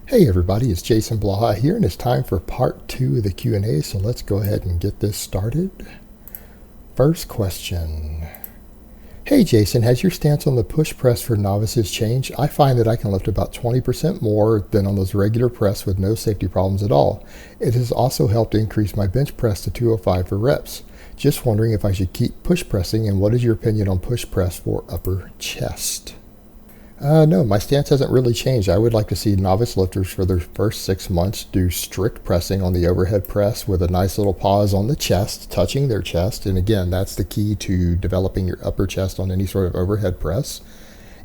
Hey everybody, it's Jason Blaha here, and it's time for part 2 of the Q&A, so let's go ahead and get this started. First question. Hey Jason, has your stance on the push press for novices changed? I find that I can lift about 20% more than on those regular press with no safety problems at all. It has also helped increase my bench press to 205 for reps. Just wondering if I should keep push pressing, and what is your opinion on push press for upper chest? No, my stance hasn't really changed. I would like to see novice lifters for their first 6 months do strict pressing on the overhead press with a nice little pause on the chest, touching their chest. And again, that's the key to developing your upper chest on any sort of overhead press.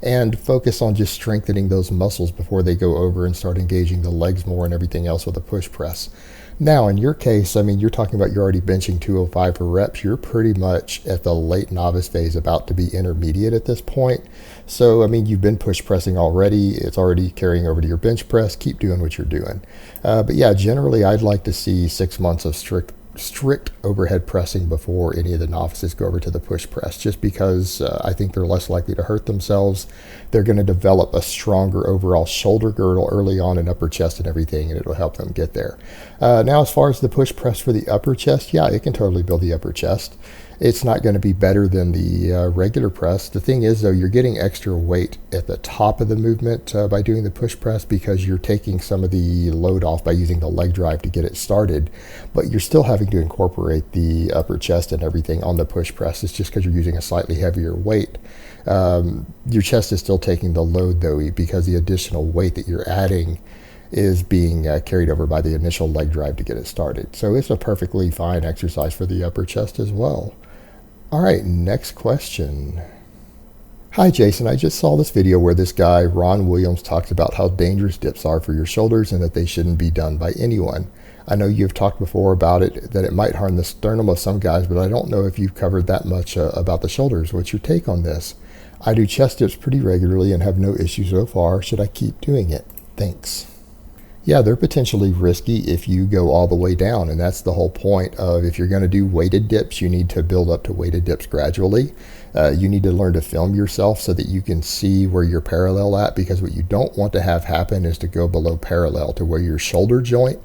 And focus on just strengthening those muscles before they go over and start engaging the legs more and everything else with a push press. Now, in your case, I mean, you're talking about you're already benching 205 for reps. You're pretty much at the late novice phase, about to be intermediate at this point. So, I mean, you've been push pressing already. It's already carrying over to your bench press. Keep doing what you're doing. But yeah, generally, I'd like to see 6 months of strict overhead pressing before any of the novices go over to the push press, just because I think they're less likely to hurt themselves. They're going to develop a stronger overall shoulder girdle early on in upper chest and everything, and it'll help them get there. Now, as far as the push press for the upper chest, yeah, it can totally build the upper chest. It's not going to be better than the regular press. The thing is, though, you're getting extra weight at the top of the movement by doing the push press, because you're taking some of the load off by using the leg drive to get it started. But you're still having to incorporate the upper chest and everything on the push press. It's just because you're using a slightly heavier weight. Your chest is still taking the load, though, because the additional weight that you're adding is being carried over by the initial leg drive to get it started. So it's a perfectly fine exercise for the upper chest as well. All right, next question. Hi Jason, I just saw this video where this guy, Ron Williams, talks about how dangerous dips are for your shoulders and that they shouldn't be done by anyone. I know you've talked before about it, that it might harm the sternum of some guys, but I don't know if you've covered that much about the shoulders. What's your take on this? I do chest dips pretty regularly and have no issues so far. Should I keep doing it? Thanks. Yeah, they're potentially risky if you go all the way down, and that's the whole point of, if you're going to do weighted dips, you need to build up to weighted dips gradually. You need to learn to film yourself so that you can see where you're parallel at, because what you don't want to have happen is to go below parallel to where your shoulder joint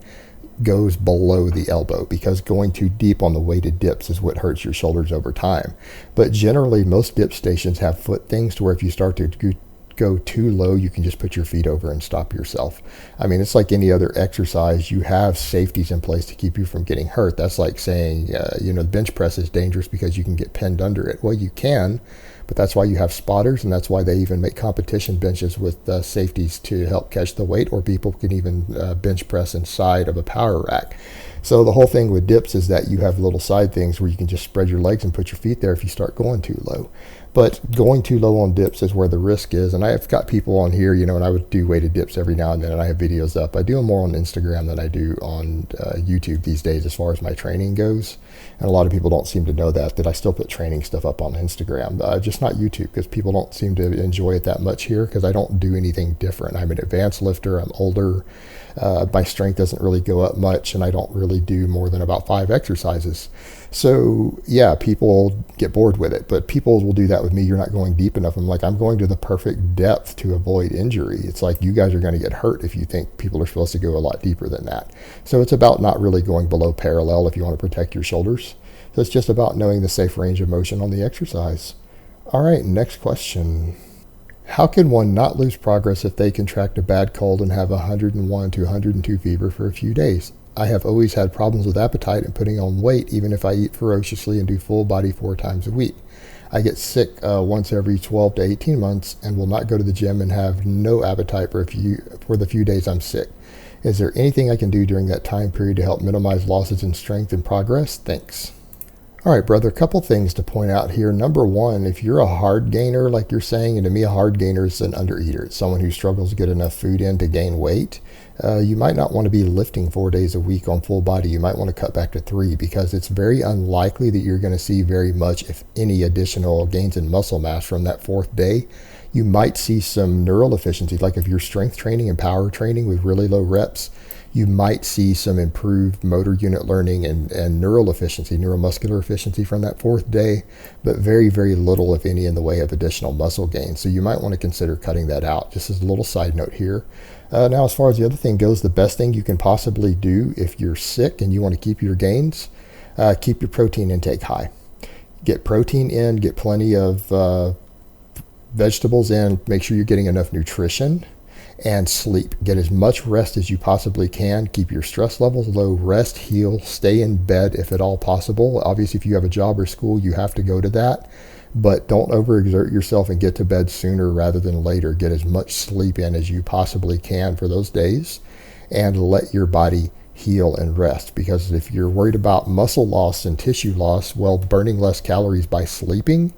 goes below the elbow, because going too deep on the weighted dips is what hurts your shoulders over time. But generally, most dip stations have foot things to where if you start to go too low, you can just put your feet over and stop yourself. I mean, it's like any other exercise. You have safeties in place to keep you from getting hurt. That's like saying, the bench press is dangerous because you can get pinned under it. Well, you can, but that's why you have spotters, and that's why they even make competition benches with safeties to help catch the weight, or people can even bench press inside of a power rack. So the whole thing with dips is that you have little side things where you can just spread your legs and put your feet there if you start going too low. But going too low on dips is where the risk is. And I've got people on here, and I would do weighted dips every now and then, and I have videos up. I do them more on Instagram than I do on YouTube these days as far as my training goes. And a lot of people don't seem to know that I still put training stuff up on Instagram, just not YouTube, because people don't seem to enjoy it that much here, because I don't do anything different. I'm an advanced lifter. I'm older. My strength doesn't really go up much, and I don't really do more than about 5 exercises. So yeah, people get bored with it, but people will do that with me. You're not going deep enough. I'm like, I'm going to the perfect depth to avoid injury. It's like, you guys are going to get hurt if you think people are supposed to go a lot deeper than that. So it's about not really going below parallel if you want to protect your shoulders. So it's just about knowing the safe range of motion on the exercise. All right, next question. How can one not lose progress if they contract a bad cold and have 101 to 102 fever for a few days? I have always had problems with appetite and putting on weight, even if I eat ferociously and do full body 4 times a week. I get sick once every 12 to 18 months and will not go to the gym and have no appetite for the few days I'm sick. Is there anything I can do during that time period to help minimize losses in strength and progress? Thanks. All right, brother, a couple things to point out here. Number one, if you're a hard gainer, like you're saying, and to me a hard gainer is an undereater. It's someone who struggles to get enough food in to gain weight. You might not want to be lifting 4 days a week on full body. You might want to cut back to 3, because it's very unlikely that you're going to see very much, if any, additional gains in muscle mass from that 4th day. You might see some neural efficiency, like if you're strength training and power training with really low reps, you might see some improved motor unit learning and neural efficiency, neuromuscular efficiency from that 4th day, but very, very little, if any, in the way of additional muscle gain. So you might want to consider cutting that out. Just as a little side note here. Now, as far as the other thing goes, the best thing you can possibly do if you're sick and you want to keep your gains, keep your protein intake high. Get protein in, get plenty of vegetables in, make sure you're getting enough nutrition, and sleep. Get as much rest as you possibly can. Keep your stress levels low. Rest, heal, stay in bed if at all possible. Obviously, if you have a job or school, you have to go to that. But don't overexert yourself and get to bed sooner rather than later. Get as much sleep in as you possibly can for those days, and let your body heal and rest. Because if you're worried about muscle loss and tissue loss, well, burning less calories by sleeping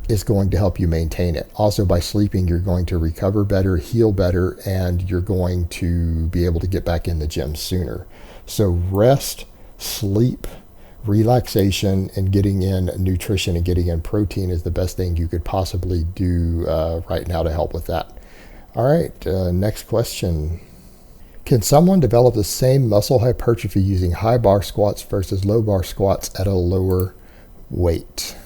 is going to help you maintain it. Also, by sleeping, you're going to recover better, heal better, and you're going to be able to get back in the gym sooner. So rest, sleep, relaxation, and getting in nutrition and getting in protein is the best thing you could possibly do right now to help with that. All right, next question. Can someone develop the same muscle hypertrophy using high bar squats versus low bar squats at a lower weight?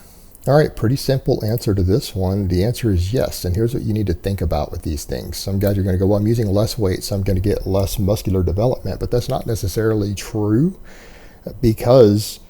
All right, pretty simple answer to this one. The answer is yes, and here's what you need to think about with these things. Some guys are going to go, well, I'm using less weight, so I'm going to get less muscular development, but that's not necessarily true, because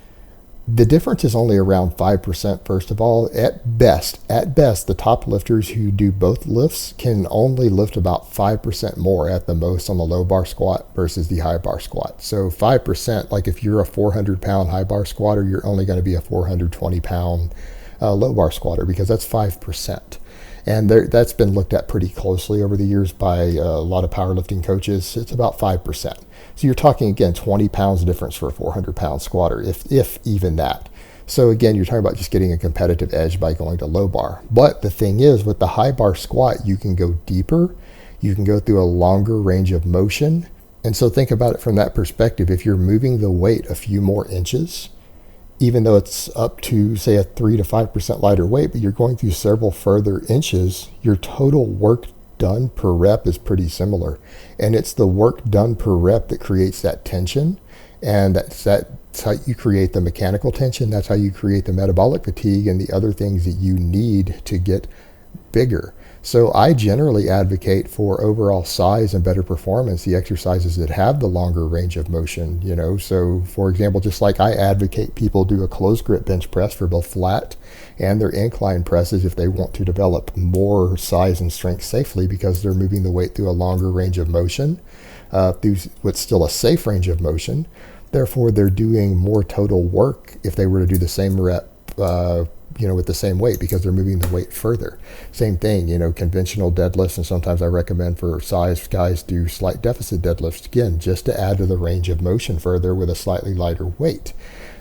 the difference is only around 5%, first of all. At best, the top lifters who do both lifts can only lift about 5% more at the most on the low bar squat versus the high bar squat. So 5%, like if you're a 400-pound high bar squatter, you're only going to be a 420-pound low bar squatter, because that's 5%. And that's been looked at pretty closely over the years by a lot of powerlifting coaches. It's about 5%. So you're talking, again, 20 pounds difference for a 400-pound squatter, if even that. So again, you're talking about just getting a competitive edge by going to low bar. But the thing is, with the high bar squat, you can go deeper. You can go through a longer range of motion. And so think about it from that perspective. If you're moving the weight a few more inches, even though it's up to, say, a 3 to 5% lighter weight, but you're going through several further inches, your total work done per rep is pretty similar. And it's the work done per rep that creates that tension. And that's how you create the mechanical tension. That's how you create the metabolic fatigue and the other things that you need to get bigger. So I generally advocate for overall size and better performance, the exercises that have the longer range of motion, So for example, just like I advocate people do a closed grip bench press for both flat and their incline presses if they want to develop more size and strength safely, because they're moving the weight through a longer range of motion, through what's still a safe range of motion. Therefore, they're doing more total work if they were to do the same rep with the same weight, because they're moving the weight further. Same thing, conventional deadlifts, and sometimes I recommend for size guys do slight deficit deadlifts, again, just to add to the range of motion further with a slightly lighter weight.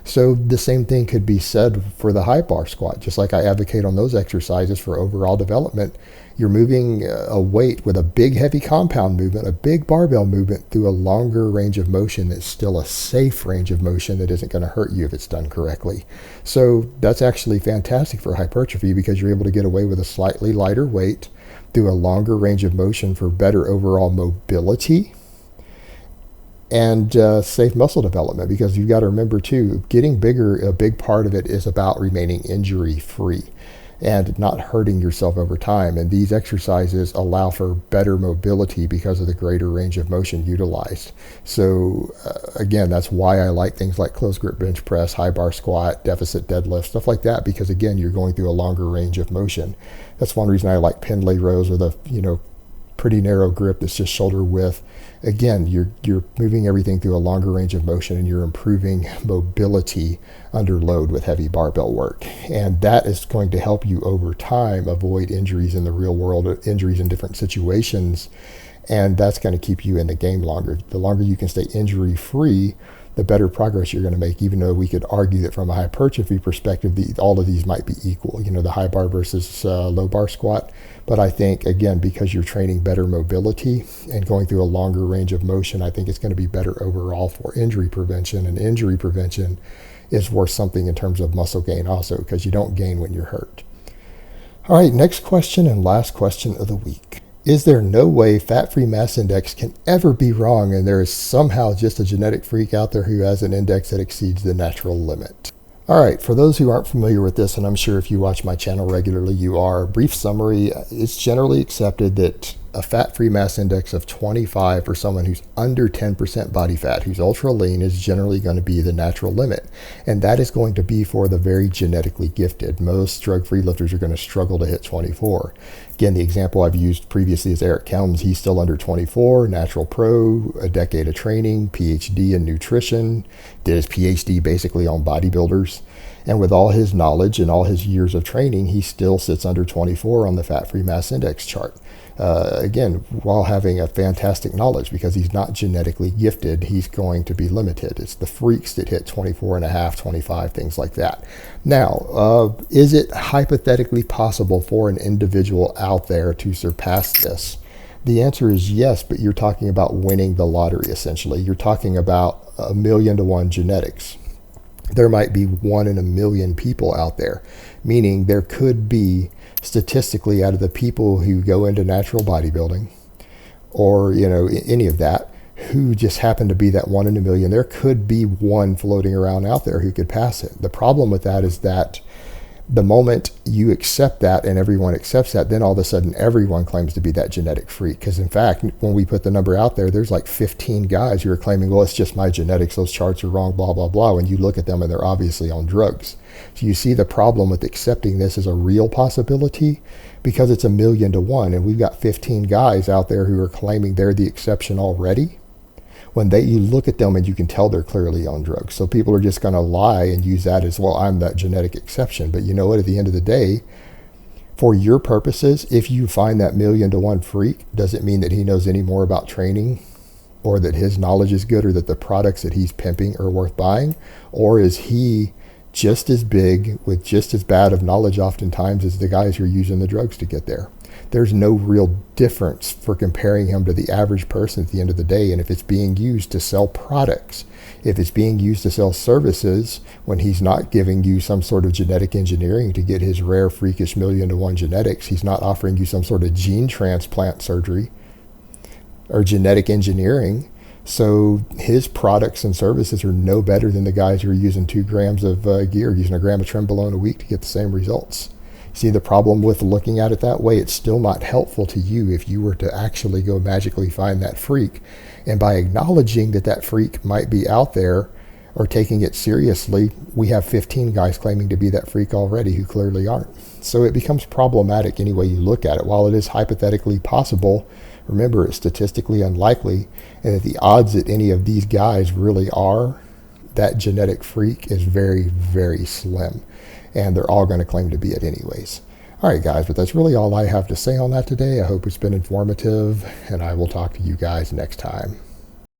So the same thing could be said for the high bar squat. Just like I advocate on those exercises for overall development, you're moving a weight with a big heavy compound movement, a big barbell movement through a longer range of motion that's still a safe range of motion that isn't going to hurt you if it's done correctly. So that's actually fantastic for hypertrophy, because you're able to get away with a slightly lighter weight through a longer range of motion for better overall mobility and safe muscle development. Because you've got to remember too, getting bigger, a big part of it is about remaining injury free and not hurting yourself over time. And these exercises allow for better mobility because of the greater range of motion utilized. So again, that's why I like things like closed grip bench press, high bar squat, deficit deadlift, stuff like that, because again, you're going through a longer range of motion. That's one reason I like Pendlay rows with a pretty narrow grip that's just shoulder width. Again, you're moving everything through a longer range of motion, and you're improving mobility under load with heavy barbell work. And that is going to help you over time avoid injuries in the real world, injuries in different situations. And that's going to keep you in the game longer. The longer you can stay injury free, the better progress you're going to make, even though we could argue that from a hypertrophy perspective, all of these might be equal, the high bar versus low bar squat. But I think, again, because you're training better mobility and going through a longer range of motion, I think it's going to be better overall for injury prevention. And injury prevention is worth something in terms of muscle gain also, because you don't gain when you're hurt. All right, next question and last question of the week. Is there no way fat-free mass index can ever be wrong, and there is somehow just a genetic freak out there who has an index that exceeds the natural limit? All right, for those who aren't familiar with this, and I'm sure if you watch my channel regularly, you are, brief summary, it's generally accepted that a fat-free mass index of 25 for someone who's under 10% body fat, who's ultra lean, is generally going to be the natural limit. And that is going to be for the very genetically gifted. Most drug-free lifters are going to struggle to hit 24. Again, the example I've used previously is Eric Kelms. He's still under 24, natural pro, a decade of training, PhD in nutrition, did his PhD basically on bodybuilders. And with all his knowledge and all his years of training, he still sits under 24 on the fat-free mass index chart. Again, while having a fantastic knowledge, because he's not genetically gifted, he's going to be limited. It's the freaks that hit 24 and a half, 25, things like that. Now, is it hypothetically possible for an individual out there to surpass this? The answer is yes, but you're talking about winning the lottery, essentially. You're talking about 1,000,000 to 1 genetics. There might be 1 in 1,000,000 people out there, meaning there could be statistically, out of the people who go into natural bodybuilding or any of that, who just happen to be that 1 in 1,000,000, there could be one floating around out there who could pass it. The problem with that is that the moment you accept that and everyone accepts that, then all of a sudden everyone claims to be that genetic freak. Because in fact, when we put the number out there, there's like 15 guys who are claiming, well, it's just my genetics, those charts are wrong, blah, blah, blah. When you look at them and they're obviously on drugs. So you see the problem with accepting this as a real possibility, because it's 1,000,000 to 1. And we've got 15 guys out there who are claiming they're the exception already. When you look at them and you can tell they're clearly on drugs. So people are just going to lie and use that as, well, I'm that genetic exception. But you know what? At the end of the day, for your purposes, if you find that 1,000,000 to 1 freak, does it mean that he knows any more about training, or that his knowledge is good, or that the products that he's pimping are worth buying? Or is he just as big with just as bad of knowledge oftentimes as the guys who are using the drugs to get there? There's no real difference for comparing him to the average person at the end of the day. And if it's being used to sell products, if it's being used to sell services, when he's not giving you some sort of genetic engineering to get his rare, freakish 1,000,000 to 1 genetics, he's not offering you some sort of gene transplant surgery or genetic engineering. So his products and services are no better than the guys who are using 2 grams of gear, using a gram of trenbolone a week to get the same results. See the problem with looking at it that way? It's still not helpful to you if you were to actually go magically find that freak. And by acknowledging that that freak might be out there, or taking it seriously, we have 15 guys claiming to be that freak already who clearly aren't. So it becomes problematic any way you look at it. While it is hypothetically possible, remember it's statistically unlikely, and that the odds that any of these guys really are that genetic freak is very, very slim. And they're all going to claim to be it anyways. All right, guys, but that's really all I have to say on that today. I hope it's been informative, and I will talk to you guys next time.